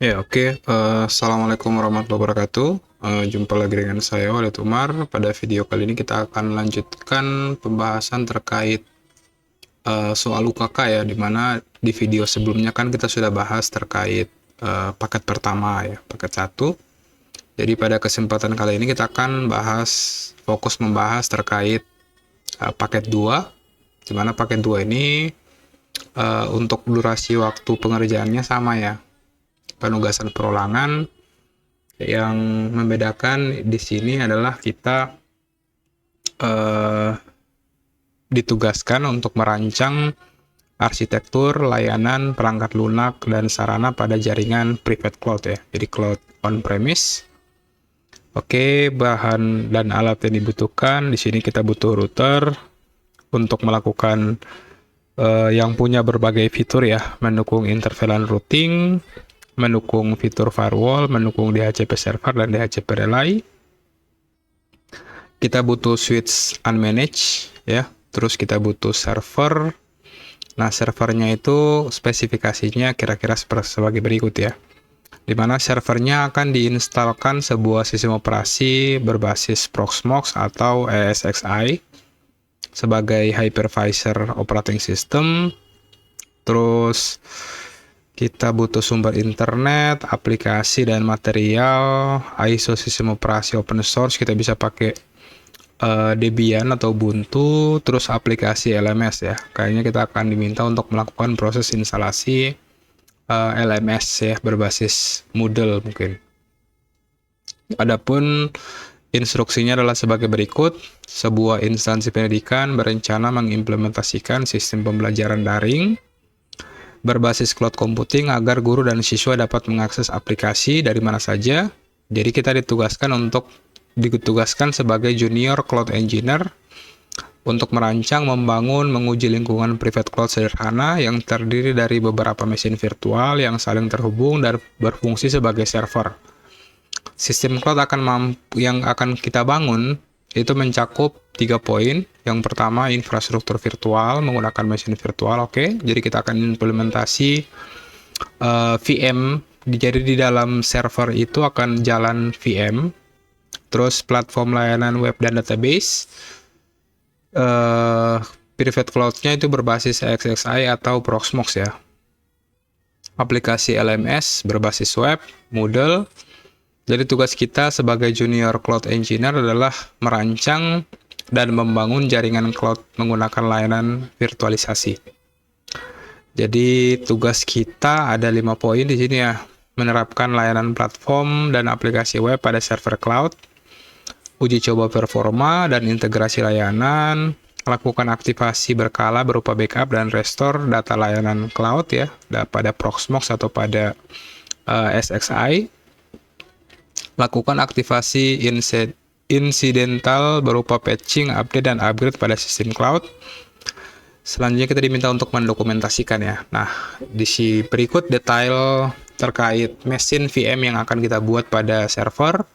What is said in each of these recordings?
Ya, oke. Assalamualaikum warahmatullahi wabarakatuh. Jumpa lagi dengan saya, Walid Umar. Pada video kali ini kita akan lanjutkan pembahasan terkait soal UKK ya, dimana di video sebelumnya kan kita sudah bahas terkait paket pertama ya, paket satu. Jadi pada kesempatan kali ini kita akan fokus membahas terkait paket 2, dimana paket 2 ini untuk durasi waktu pengerjaannya sama ya, penugasan perolangan. Yang membedakan di sini adalah kita eh, ditugaskan untuk merancang arsitektur layanan perangkat lunak dan sarana pada jaringan private cloud ya. Jadi cloud on-premise. Oke, bahan dan alat yang dibutuhkan di sini kita butuh router untuk melakukan yang punya berbagai fitur ya, mendukung intervalent routing, mendukung fitur firewall, mendukung DHCP server dan DHCP relay. Kita butuh switch unmanaged ya, terus kita butuh server. Nah, servernya itu spesifikasinya kira-kira sebagai berikut ya, dimana servernya akan diinstalkan sebuah sistem operasi berbasis Proxmox atau ESXi sebagai hypervisor operating system. Terus kita butuh sumber internet, aplikasi dan material, ISO sistem operasi open source, kita bisa pakai Debian atau Ubuntu, terus aplikasi LMS ya. Kayaknya kita akan diminta untuk melakukan proses instalasi LMS ya, berbasis Moodle mungkin. Adapun instruksinya adalah sebagai berikut. Sebuah instansi pendidikan berencana mengimplementasikan sistem pembelajaran daring berbasis cloud computing agar guru dan siswa dapat mengakses aplikasi dari mana saja. Jadi kita ditugaskan sebagai junior cloud engineer untuk merancang, membangun, menguji lingkungan private cloud sederhana yang terdiri dari beberapa mesin virtual yang saling terhubung dan berfungsi sebagai server. Sistem cloud yang akan kita bangun itu mencakup 3 poin. Yang pertama, infrastruktur virtual menggunakan mesin virtual. Oke, jadi kita akan implementasi VM. Jadi di dalam server itu akan jalan VM. Terus platform layanan web dan database. Private cloud-nya itu berbasis ESXi atau Proxmox ya. Aplikasi LMS berbasis web, Moodle. Jadi tugas kita sebagai junior cloud engineer adalah merancang dan membangun jaringan cloud menggunakan layanan virtualisasi. Jadi tugas kita ada 5 poin di sini ya. Menerapkan layanan platform dan aplikasi web pada server cloud, uji coba performa dan integrasi layanan, lakukan aktivasi berkala berupa backup dan restore data layanan cloud ya, pada Proxmox atau pada SXI. Lakukan aktivasi incidental berupa patching, update, dan upgrade pada sistem cloud. Selanjutnya kita diminta untuk mendokumentasikan ya. Nah, di sini berikut detail terkait mesin VM yang akan kita buat pada server.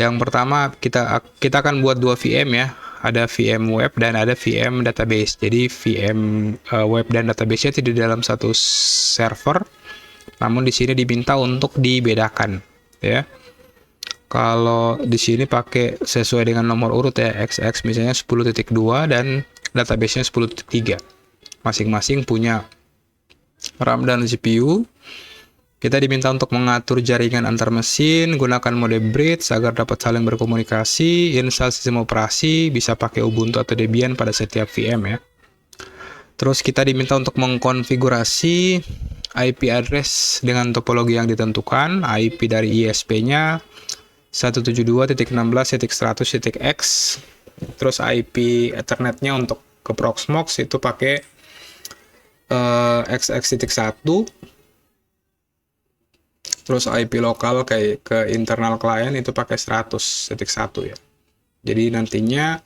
Yang pertama, kita akan buat 2 VM ya. Ada VM web dan ada VM database. Jadi VM web dan database-nya tidak di dalam satu server, namun di sini diminta untuk dibedakan ya. Kalau di sini pakai sesuai dengan nomor urut ya, XX misalnya 10.2 dan database-nya 10.3. Masing-masing punya RAM dan CPU. Kita diminta untuk mengatur jaringan antar mesin, gunakan mode bridge agar dapat saling berkomunikasi, install sistem operasi, bisa pakai Ubuntu atau Debian pada setiap VM ya. Terus kita diminta untuk mengkonfigurasi IP address dengan topologi yang ditentukan, IP dari ISP-nya 172.16.100.x, terus IP Ethernet-nya untuk ke Proxmox itu pakai XX.1, terus IP lokal kayak ke internal client itu pakai 100.1 ya. Jadi nantinya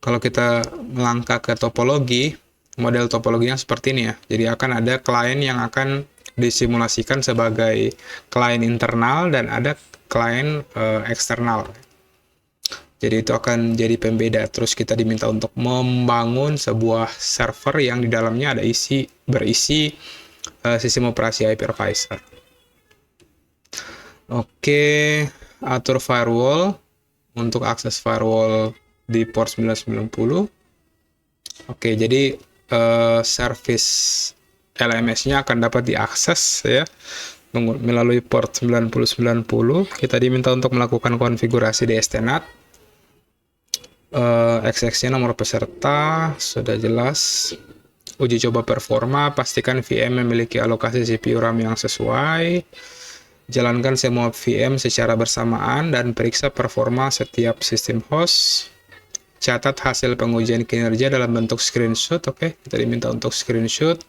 kalau kita melangkah ke topologi, model topologinya seperti ini ya. Jadi akan ada klien yang akan disimulasikan sebagai klien internal dan ada klien eksternal. Jadi itu akan jadi pembeda. Terus kita diminta untuk membangun sebuah server yang di dalamnya berisi sistem operasi hypervisor. Oke, atur firewall untuk akses firewall di port 990. Oke, jadi service LMS-nya akan dapat diakses ya melalui port 9090. Kita diminta untuk melakukan konfigurasi DSTNAT. XX-nya nomor peserta sudah jelas. Uji coba performa, pastikan VM memiliki alokasi CPU RAM yang sesuai. Jalankan semua VM secara bersamaan dan periksa performa setiap sistem host. Catat hasil pengujian kinerja dalam bentuk screenshot. Oke, kita diminta untuk screenshot.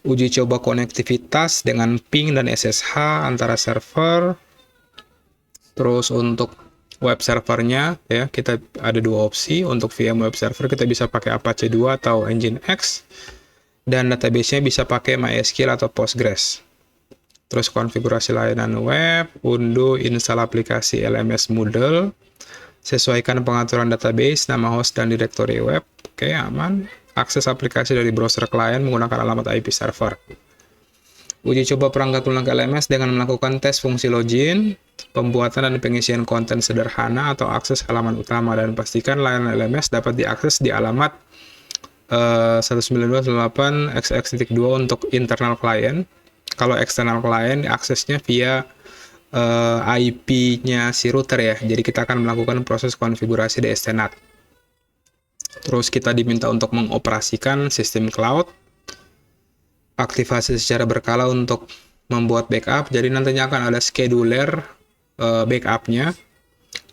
Uji coba konektivitas dengan ping dan SSH antara server. Terus untuk web servernya ya, kita ada dua opsi. Untuk VM web server kita bisa pakai Apache 2 atau Nginx, dan database-nya bisa pakai MySQL atau Postgres. Terus konfigurasi layanan web, unduh install aplikasi LMS Moodle, sesuaikan pengaturan database, nama host dan direktori web. Oke, aman. Akses aplikasi dari browser klien menggunakan alamat IP server. Uji coba perangkat lunak LMS dengan melakukan tes fungsi login, pembuatan dan pengisian konten sederhana atau akses halaman utama, dan pastikan layanan LMS dapat diakses di alamat 192.168.xx.2 untuk internal client. Kalau external client aksesnya via IP-nya si router ya. Jadi kita akan melakukan proses konfigurasi DSTNAT. Terus kita diminta untuk mengoperasikan sistem cloud. Aktivasi secara berkala untuk membuat backup. Jadi nantinya akan ada scheduler backup-nya.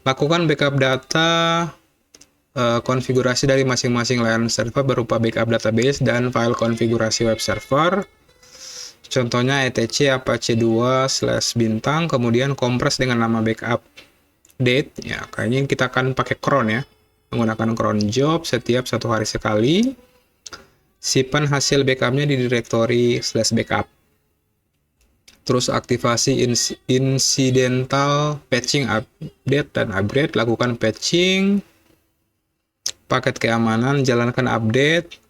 Lakukan backup data konfigurasi dari masing-masing layanan server berupa backup database dan file konfigurasi web server. Contohnya etc apache 2/bintang, kemudian kompres dengan nama backup date. Ya, kayaknya kita akan pakai cron ya. Menggunakan cron job setiap 1 hari sekali. Simpan hasil backupnya di direktori /backup. Terus aktivasi incidental patching update dan upgrade. Lakukan patching. Paket keamanan, jalankan update.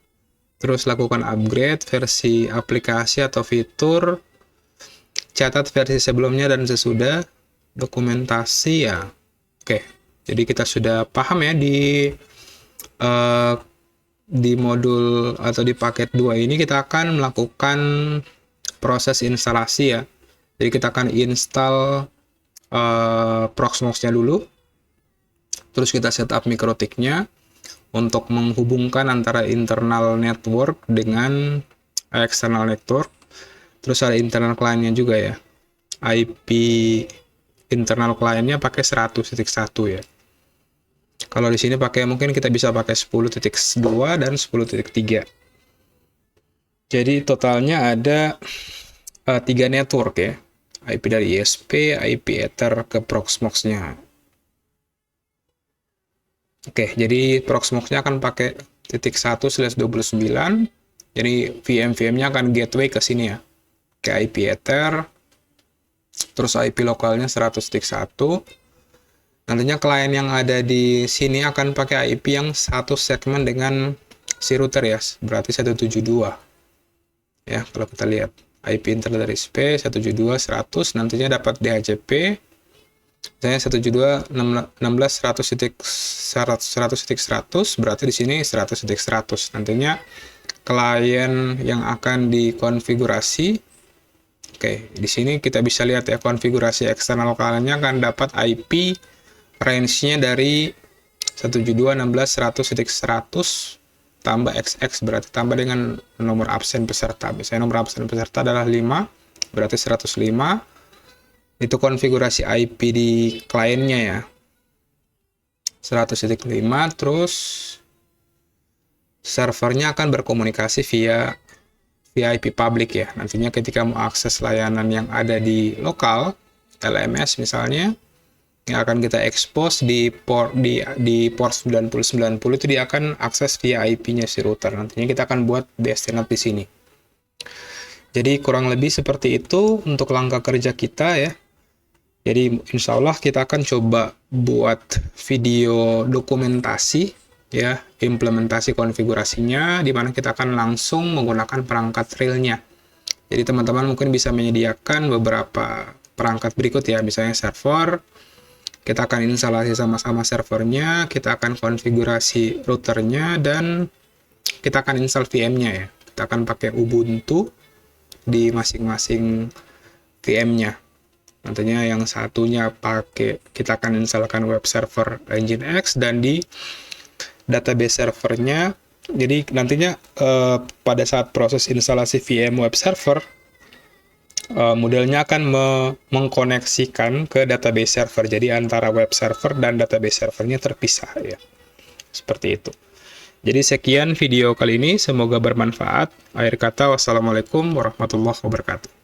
Terus lakukan upgrade versi aplikasi atau fitur. Catat versi sebelumnya dan sesudah. Dokumentasi ya. Oke, jadi kita sudah paham ya di modul atau di paket 2 ini kita akan melakukan proses instalasi ya. Jadi kita akan install Proxmox-nya dulu. Terus kita setup MikroTik-nya untuk menghubungkan antara internal network dengan external network. Terus ada internal client-nya juga ya. IP internal client-nya pakai 100.1 ya. Kalau di sini mungkin kita bisa pakai 10.2 dan 10.3. Jadi totalnya ada 3 network ya. IP dari ISP, IP Ether ke Proxmox-nya. Oke, jadi Proxmox-nya akan pakai .1/29. Jadi VM-VM-nya akan gateway ke sini ya. Ke IP Ether. Terus IP lokalnya 100.1. Nantinya klien yang ada di sini akan pakai IP yang satu segmen dengan si router ya, berarti 172. Ya, kalau kita lihat IP internal dari SP 172.100, nantinya dapat DHCP. Misalnya 172.16.100.100 berarti di sini 100.100. Nantinya klien yang akan dikonfigurasi. Oke, di sini kita bisa lihat ya konfigurasi eksternal kliennya akan dapat IP range-nya dari 172.16.100.100 tambah XX, berarti tambah dengan nomor absen peserta. Misalnya nomor absen peserta adalah 5, berarti 105. Itu konfigurasi IP di kliennya ya. 100.5, terus servernya akan berkomunikasi via IP public ya. Nantinya ketika mau akses layanan yang ada di lokal, LMS misalnya, yang akan kita expose di port 9090 itu dia akan akses via IP-nya si router. Nantinya kita akan buat DSTNAT di sini. Jadi kurang lebih seperti itu untuk langkah kerja kita ya. Jadi insya Allah kita akan coba buat video dokumentasi ya, implementasi konfigurasinya, di mana kita akan langsung menggunakan perangkat realnya. Jadi teman-teman mungkin bisa menyediakan beberapa perangkat berikut ya, misalnya server. Kita akan instalasi sama-sama servernya, kita akan konfigurasi routernya, dan kita akan install VM-nya ya. Kita akan pakai Ubuntu di masing-masing VM-nya. Nantinya yang satunya kita akan instalkan web server Nginx, dan di database servernya, jadi nantinya pada saat proses instalasi VM web server, modelnya akan mengkoneksikan ke database server. Jadi antara web server dan database servernya terpisah ya. Seperti itu. Jadi sekian video kali ini, semoga bermanfaat. Akhir kata, wassalamualaikum warahmatullahi wabarakatuh.